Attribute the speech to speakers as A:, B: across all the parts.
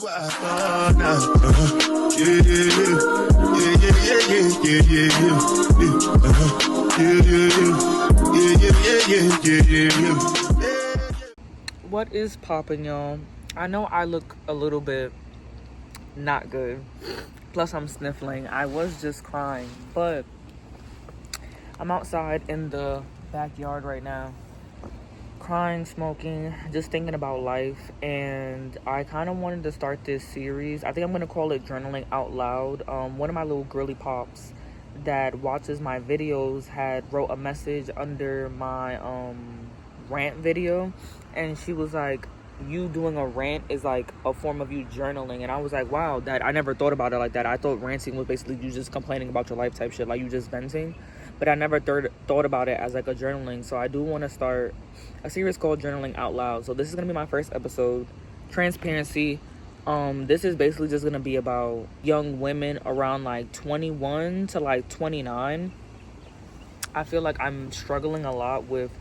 A: What is poppin', y'all? I know I look a little bit not good. Plus, I'm sniffling. I was just crying, but I'm outside in the backyard right now, crying, smoking, just thinking about life. And I kind of wanted to start this series. I think I'm going to call it Journaling Out Loud. One of my little girly pops that watches my videos wrote a message under my rant video, and she was like, you doing a rant is like a form of you journaling. And I was like, wow, that I never thought about it like that. I thought ranting was basically you just complaining about your life type shit, like you just venting. But I never thought about it as like a journaling. So I do want to start a series called Journaling Out Loud. So this is gonna be my first episode. Transparency. This is basically just gonna be about young women around like 21 to like 29. I feel like I'm struggling a lot with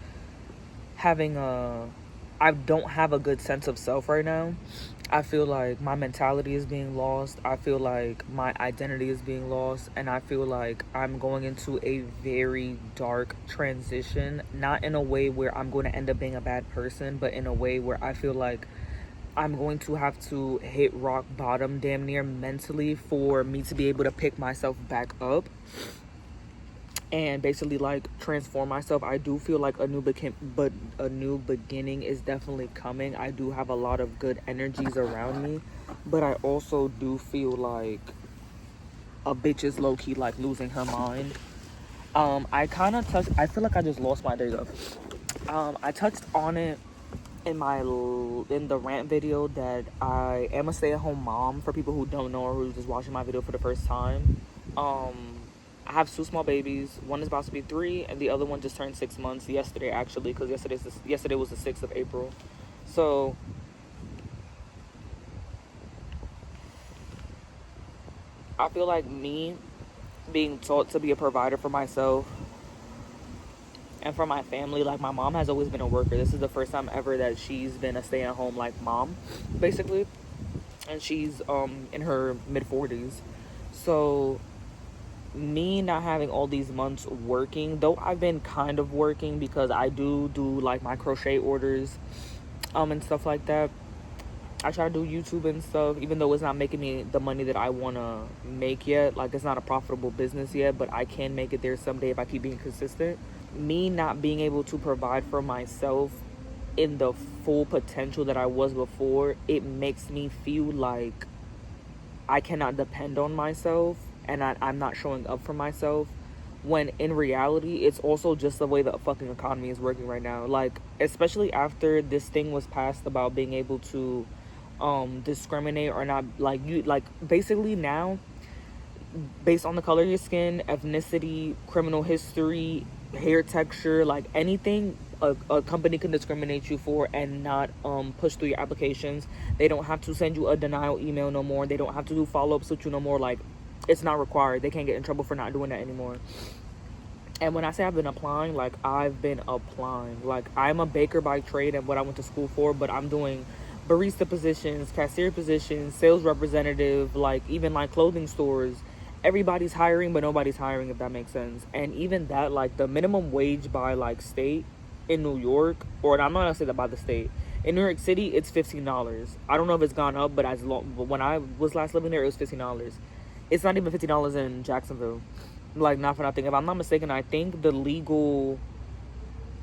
A: I don't have a good sense of self right now. I feel like my mentality is being lost. I feel like my identity is being lost. And I feel like I'm going into a very dark transition. Not in a way where I'm going to end up being a bad person, but in a way where I feel like I'm going to have to hit rock bottom damn near mentally for me to be able to pick myself back up and basically like transform myself. I do feel like a new beginning is definitely coming. I do have a lot of good energies around me, but I also do feel like a bitch is low-key like losing her mind. I feel like I just lost my day though. I touched on it in the rant video that I am a stay-at-home mom, for people who don't know or who's just watching my video for the first time. I have two small babies. One is about to be 3, and the other one just turned 6 months yesterday, actually, because yesterday was the 6th of April. So I feel like me being taught to be a provider for myself and for my family, like my mom has always been a worker. This is the first time ever that she's been a stay-at-home like mom, basically, and she's in her mid-40s. So me not having all these months working, though I've been kind of working because I do like my crochet orders and stuff like that. I try to do YouTube and stuff, even though it's not making me the money that I want to make yet. Like, it's not a profitable business yet, but I can make it there someday if I keep being consistent. Me not being able to provide for myself in the full potential that I was before, it makes me feel like I cannot depend on myself and I'm not showing up for myself, when in reality it's also just the way the fucking economy is working right now. Like, especially after this thing was passed about being able to discriminate or not, like, you, like, basically now based on the color of your skin, ethnicity, criminal history, hair texture, like anything a company can discriminate you for and not push through your applications. They don't have to send you a denial email no more. They don't have to do follow-ups with you no more. Like, it's not required. They can't get in trouble for not doing that anymore. And when I say I've been applying, like, I've been applying. Like, I'm a baker by trade and what I went to school for, but I'm doing barista positions, cashier positions, sales representative, like, even like clothing stores. Everybody's hiring, but nobody's hiring, if that makes sense. And even that, like, the minimum wage by like state in New York, or I'm not gonna say that by the state, in New York City, it's $15. I don't know if it's gone up, but but when I was last living there, it was $15. It's not even $50 in Jacksonville. Like, not for nothing. If I'm not mistaken, I think the legal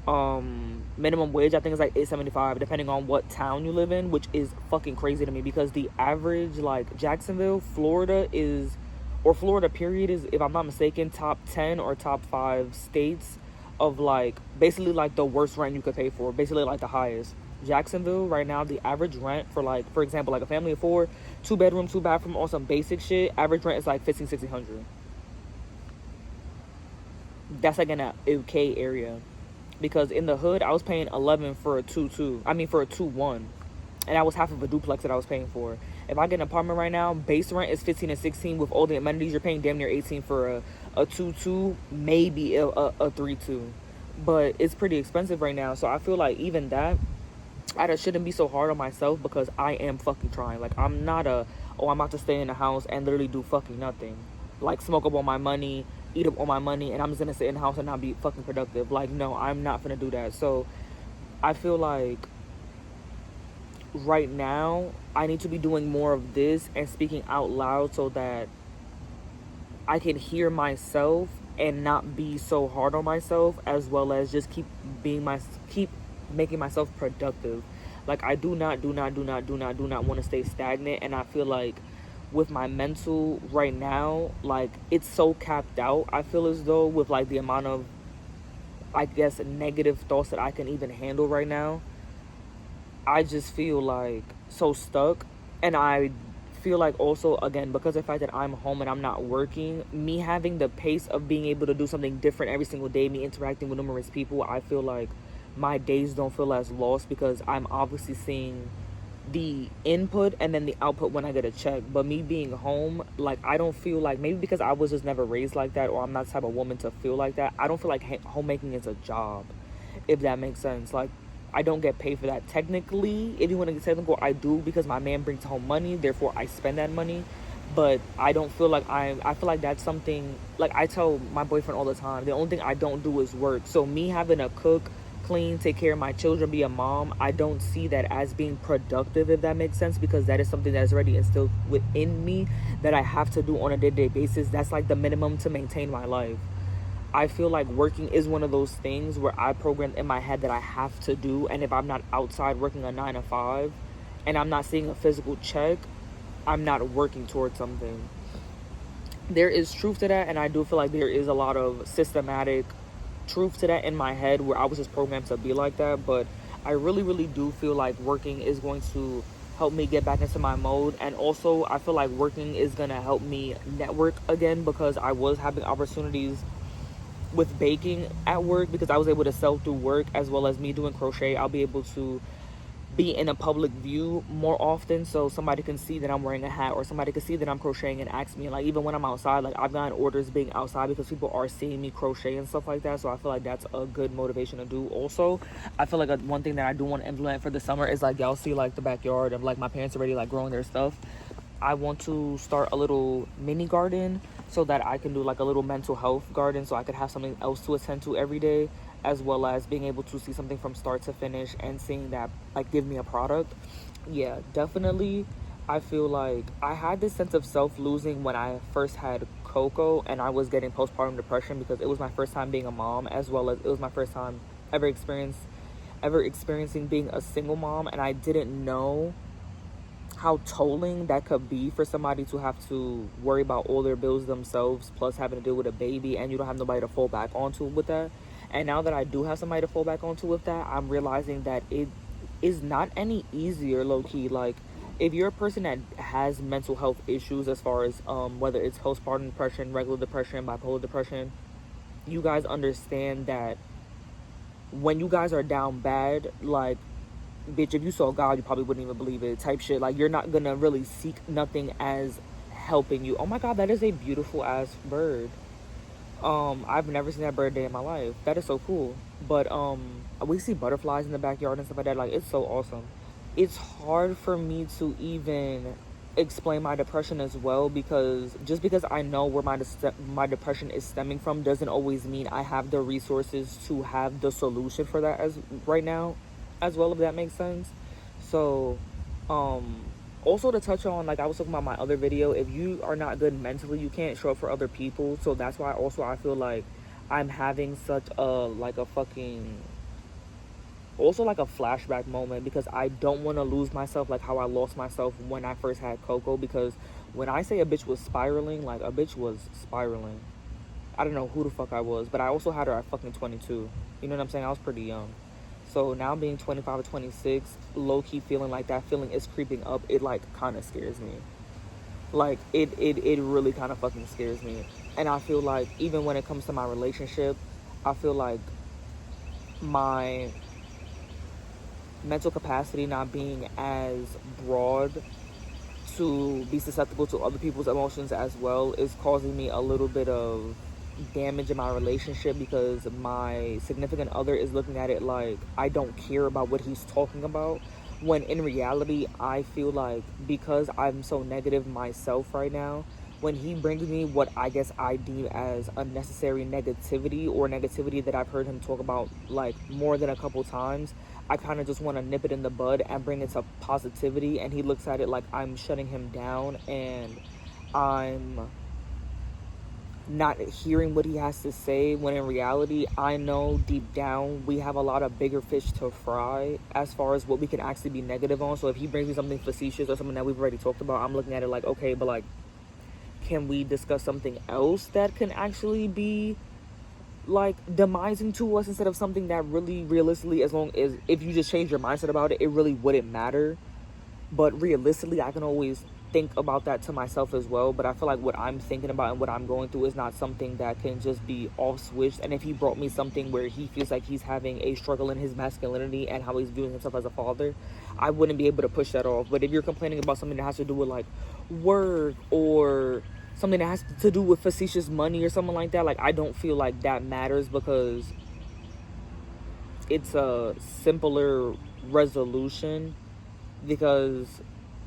A: minimum wage, I think, is like $8.75, depending on what town you live in, which is fucking crazy to me, because the average, like, Jacksonville, Florida is, or Florida period is, if I'm not mistaken, top 10 or top 5 states of, like, basically like the worst rent you could pay for, basically like the highest. Jacksonville right now, the average rent for, like, for example, like a family of 4, 2 bedroom, 2 bathroom, on some basic shit, average rent is like $1,500-$1,600. That's like in a UK area, because in the hood I was paying $11 for a 2-2. I mean, for a 2-1, and that was half of a duplex that I was paying for. If I get an apartment right now, base rent is $15 and $16 with all the amenities. You're paying damn near $18 for a 2-2, maybe a 3-2, but it's pretty expensive right now. So I feel like even that, I just shouldn't be so hard on myself because I am fucking trying. Like, I'm not oh, I'm about to stay in the house and literally do fucking nothing. Like, smoke up all my money, eat up all my money, and I'm just gonna sit in the house and not be fucking productive. Like, no, I'm not gonna do that. So, I feel like right now, I need to be doing more of this and speaking out loud so that I can hear myself and not be so hard on myself, as well as just keep making myself productive. Like, I do not want to stay stagnant, and I feel like with my mental right now, like, it's so capped out. I feel as though with like the amount of, I guess, negative thoughts that I can even handle right now, I just feel like so stuck. And I feel like also, again, because of the fact that I'm home and I'm not working, me having the pace of being able to do something different every single day, me interacting with numerous people, I feel like my days don't feel as lost because I'm obviously seeing the input and then the output when I get a check. But me being home, like, I don't feel like, maybe because I was just never raised like that, or I'm not the type of woman to feel like that, I don't feel like homemaking is a job, if that makes sense. Like, I don't get paid for that technically. If you want to get technical, I do, because my man brings home money, therefore I spend that money. But I don't feel like I feel like that's something, like, I tell my boyfriend all the time, the only thing I don't do is work. So me having to cook, clean, take care of my children, be a mom, I don't see that as being productive, if that makes sense, because that is something that is already instilled within me that I have to do on a day-to-day basis. That's like the minimum to maintain my life. I feel like working is one of those things where I programmed in my head that I have to do, and if I'm not outside working a 9 to 5 and I'm not seeing a physical check, I'm not working towards something. There is truth to that, and I do feel like there is a lot of systematic truth to that in my head where I was just programmed to be like that. But I really do feel like working is going to help me get back into my mode. And also, I feel like working is going to help me network again, because I was having opportunities with baking at work because I was able to sell through work, as well as me doing crochet. I'll be able to be in a public view more often, so somebody can see that I'm wearing a hat, or somebody can see that I'm crocheting and ask me. Like, even when I'm outside, like, I've gotten orders being outside because people are seeing me crochet and stuff like that. So I feel like that's a good motivation to do. Also, I feel like one thing that I do want to implement for the summer is, like, y'all see like the backyard of like my parents already like growing their stuff. I want to start a little mini garden so that I can do like a little mental health garden, so I could have something else to attend to every day, as well as being able to see something from start to finish and seeing that like give me a product. Yeah, definitely. I feel like I had this sense of self-losing when I first had Coco, and I was getting postpartum depression because it was my first time being a mom, as well as it was my first time ever experiencing being a single mom, and I didn't know how tolling that could be for somebody to have to worry about all their bills themselves, plus having to deal with a baby, and you don't have nobody to fall back onto with that. And now that I do have somebody to fall back onto with that, I'm realizing that it is not any easier, low-key. Like, if you're a person that has mental health issues, as far as whether it's postpartum depression, regular depression, bipolar depression, you guys understand that when you guys are down bad, like, bitch, if you saw God, you probably wouldn't even believe it, type shit. Like, you're not gonna really seek nothing as helping you. Oh my God, that is a beautiful ass bird. I've never seen that bird a day in my life. That is so cool. But we see butterflies in the backyard and stuff like that. Like, it's so awesome. It's hard for me to even explain my depression as well, because just because I know where my depression is stemming from doesn't always mean I have the resources to have the solution for that as right now as well, if that makes sense. So also, to touch on, like I was talking about my other video, if you are not good mentally, you can't show up for other people. So that's why also I feel like I'm having such a like a fucking also like a flashback moment, because I don't want to lose myself like how I lost myself when I first had Coco. Because when I say a bitch was spiraling, like, a bitch was spiraling. I don't know who the fuck I was, but I also had her at fucking 22. You know what I'm saying? I was pretty young. So now being 25 or 26, low-key feeling like that feeling is creeping up, it like kind of scares me. Like, it really kind of fucking scares me. And I feel like even when it comes to my relationship, I feel like my mental capacity not being as broad to be susceptible to other people's emotions as well is causing me a little bit of damage in my relationship because my significant other is looking at it like I don't care about what he's talking about, when in reality I feel like because I'm so negative myself right now, when he brings me what I guess I deem as unnecessary negativity, or negativity that I've heard him talk about like more than a couple times, I kind of just want to nip it in the bud and bring it to positivity. And he looks at it like I'm shutting him down and I'm not hearing what he has to say, when in reality I know deep down we have a lot of bigger fish to fry as far as what we can actually be negative on. So if he brings me something facetious or something that we've already talked about, I'm looking at it like, okay, but like, can we discuss something else that can actually be like demising to us, instead of something that really realistically, as long as if you just change your mindset about it, it really wouldn't matter. But realistically, I can always think about that to myself as well. But I feel like what I'm thinking about and what I'm going through is not something that can just be off switched. And if he brought me something where he feels like he's having a struggle in his masculinity and how he's viewing himself as a father, I wouldn't be able to push that off. But if you're complaining about something that has to do with like work, or something that has to do with facetious money or something like that, like I don't feel like that matters, because it's a simpler resolution, because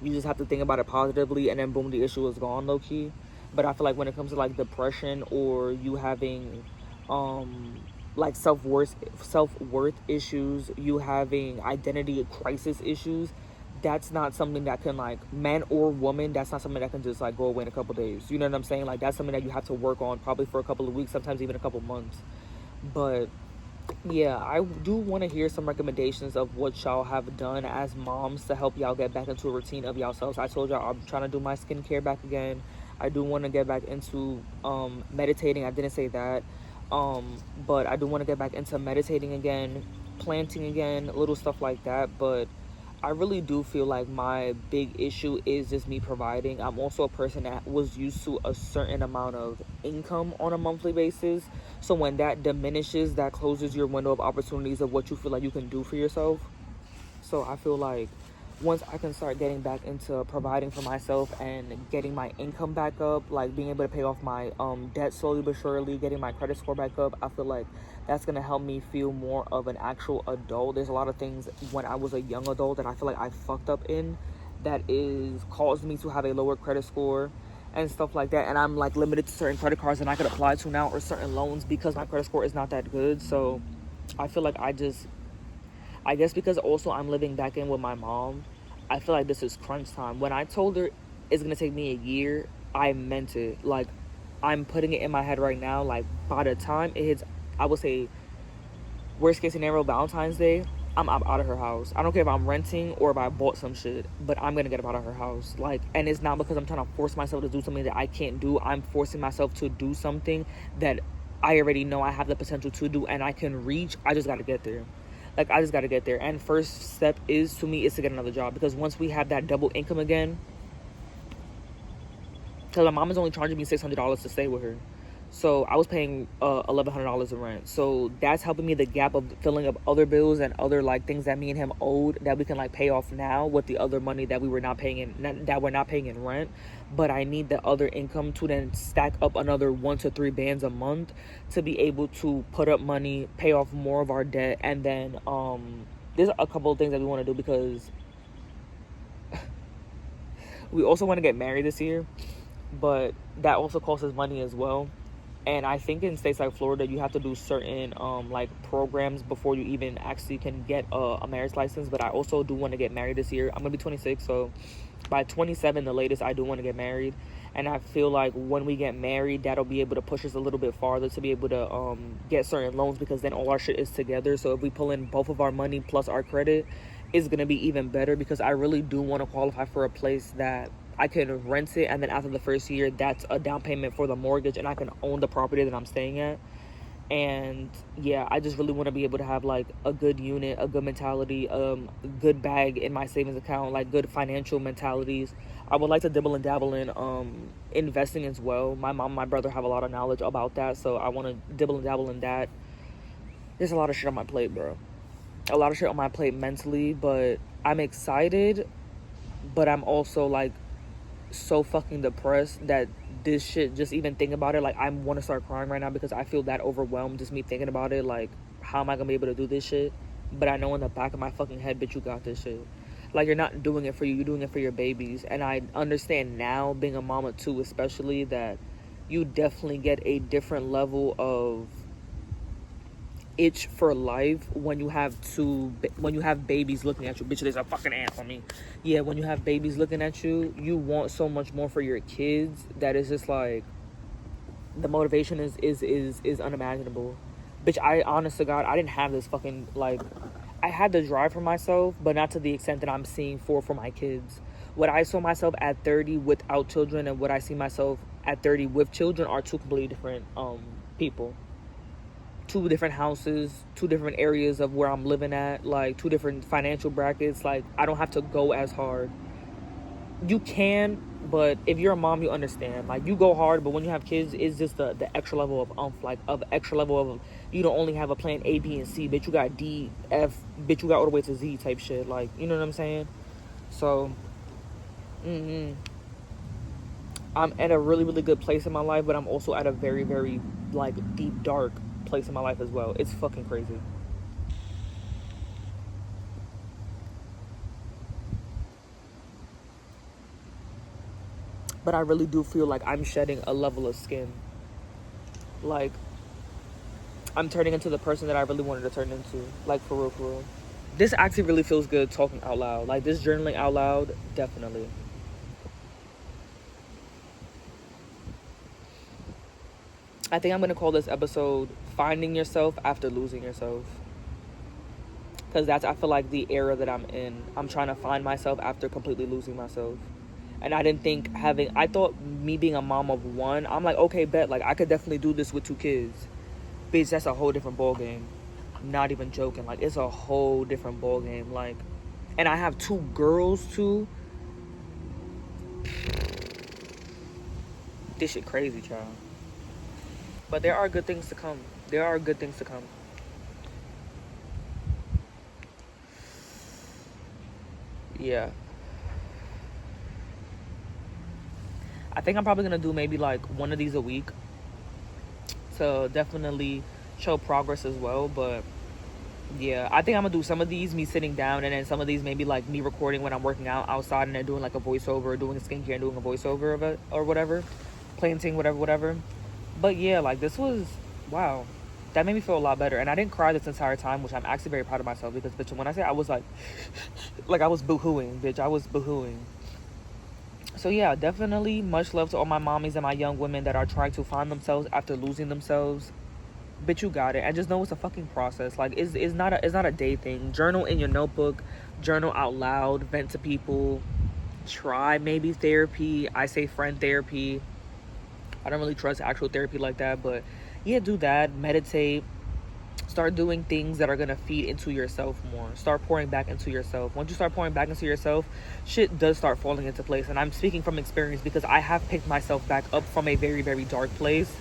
A: you just have to think about it positively, and then boom, the issue is gone, low key. But I feel like when it comes to like depression, or you having like self-worth issues, you having identity crisis issues, that's not something that can, like, man or woman, that's not something that can just like go away in a couple days. You know what I'm saying? Like that's something that you have to work on probably for a couple of weeks, sometimes even a couple months. But yeah, I do want to hear some recommendations of what y'all have done as moms to help y'all get back into a routine of yourselves. I told y'all I'm trying to do my skincare back again. I do want to get back into meditating. I didn't say that. But I do want to get back into meditating again, planting again, little stuff like that. But I really do feel like my big issue is just me providing. I'm also a person that was used to a certain amount of income on a monthly basis. So when that diminishes, that closes your window of opportunities of what you feel like you can do for yourself. So I feel like once I can start getting back into providing for myself and getting my income back up, like being able to pay off my debt slowly but surely, getting my credit score back up, I feel like that's going to help me feel more of an actual adult. There's a lot of things when I was a young adult that I feel like I fucked up in, that is caused me to have a lower credit score and stuff like that. And I'm like limited to certain credit cards that I could apply to now, or certain loans, because my credit score is not that good. So I feel like I guess because also I'm living back in with my mom, I feel like this is crunch time. When I told her it's going to take me a year, I meant it. Like, I'm putting it in my head right now. Like, by the time it hits, I would say, worst case scenario, Valentine's Day, I'm out of her house. I don't care if I'm renting or if I bought some shit, but I'm going to get up out of her house. Like, and it's not because I'm trying to force myself to do something that I can't do. I'm forcing myself to do something that I already know I have the potential to do and I can reach. I just got to get there. Like, I just got to get there. And first step is, to me, is to get another job. Because once we have that double income again, because my mom is only charging me $600 to stay with her. So I was paying $1,100 in rent. So that's helping me the gap of filling up other bills and other like things that me and him owed, that we can like pay off now with the other money that we were not paying that we're not paying in rent. But I need the other income to then stack up another 1 to 3 bands a month to be able to put up money, pay off more of our debt, and then there's a couple of things that we want to do, because we also want to get married this year, but that also costs us money as well. And I think in states like Florida, you have to do certain like programs before you even actually can get a marriage license. But I also do want to get married this year. I'm gonna be 26, so by 27 the latest, I do want to get married. And I feel like when we get married, that'll be able to push us a little bit farther to be able to get certain loans, because then all our shit is together. So if we pull in both of our money plus our credit, it's gonna be even better, because I really do want to qualify for a place that I can rent it, and then after the first year, that's a down payment for the mortgage, and I can own the property that I'm staying at. And yeah, I just really want to be able to have like a good unit, a good mentality, good bag in my savings account, like good financial mentalities. I would like to dibble and dabble in investing as well. My mom and my brother have a lot of knowledge about that, so I want to dibble and dabble in that. There's a lot of shit on my plate, bro. A lot of shit on my plate mentally, but I'm excited, but I'm also like so fucking depressed that this shit, just even thinking about it, like, I want to start crying right now because I feel that overwhelmed just me thinking about it. Like, how am I gonna be able to do this shit? But I know in the back of my fucking head, bitch, you got this shit. Like, you're not doing it for you, you're doing it for your babies. And I understand now, being a mama too, especially, that you definitely get a different level of itch for life when you have babies looking at you. Bitch, there's a fucking ant on me. Yeah, when you have babies looking at you, you want so much more for your kids that is just like, the motivation is unimaginable. Bitch, I, honest to God, I didn't have this fucking, like, I had the drive for myself, but not to the extent that I'm seeing for my kids. What I saw myself at 30 without children and what I see myself at 30 with children are two completely different people. Two different houses, two different areas of where I'm living at, like, two different financial brackets. Like, I don't have to go as hard. You can, but if you're a mom, you understand. Like, you go hard, but when you have kids, it's just the extra level of like, of extra level of, you don't only have a plan A, B, and C, bitch, you got D, F, bitch, you got all the way to Z type shit. Like, you know what I'm saying? So, I'm at a really, really good place in my life, but I'm also at a very, very, like, deep, dark place in my life as well. It's fucking crazy. But I really do feel like I'm shedding a level of skin. Like, I'm turning into the person that I really wanted to turn into. Like, for real, for real. This actually really feels good talking out loud. Like, this journaling out loud, definitely. I think I'm going to call this episode Finding Yourself After Losing Yourself. Because that's, I feel like, the era that I'm in. I'm trying to find myself after completely losing myself. And I didn't think I thought me being a mom of one, I'm like, okay, bet, like, I could definitely do this with 2 kids. Bitch, that's a whole different ball game. Not even joking. Like, it's a whole different ball game. Like, and I have 2 girls too. This shit crazy, child. But there are good things to come. There are good things to come. Yeah. I think I'm probably gonna do maybe like one of these a week to definitely show progress as well. But yeah, I think I'm gonna do some of these me sitting down, and then some of these maybe like me recording when I'm working out outside and then doing like a voiceover, or doing a skincare and doing a voiceover of it or whatever, planting, whatever. But yeah, like, this was, wow, that made me feel a lot better. And I didn't cry this entire time, which I'm actually very proud of myself, because bitch, when I say I was like I was boo-hooing, bitch, I was boo-hooing. So yeah, definitely much love to all my mommies and my young women that are trying to find themselves after losing themselves. Bitch, you got it. And just know it's a fucking process. Like, it's not a day thing. Journal in your notebook, journal out loud, vent to people, try maybe therapy. I say friend therapy. I don't really trust actual therapy like that, but yeah, do that. Meditate. Start doing things that are going to feed into yourself more. Start pouring back into yourself. Once you start pouring back into yourself, shit does start falling into place. And I'm speaking from experience because I have picked myself back up from a very, very dark place.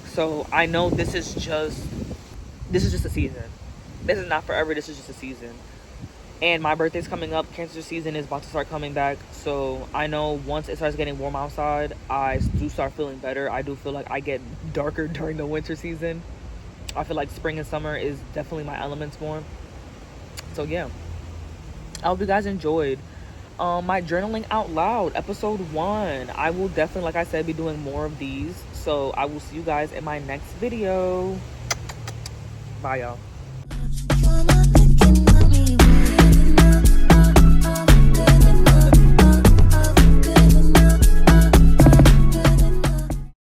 A: So I know this is just a season. This is not forever. This is just a season. And my birthday's coming up. Cancer season is about to start coming back. So I know once it starts getting warm outside, I do start feeling better. I do feel like I get darker during the winter season. I feel like spring and summer is definitely my elements more. So yeah, I hope you guys enjoyed my journaling out loud episode 1. I will definitely, like I said, be doing more of these. So I will see you guys in my next video. Bye, y'all.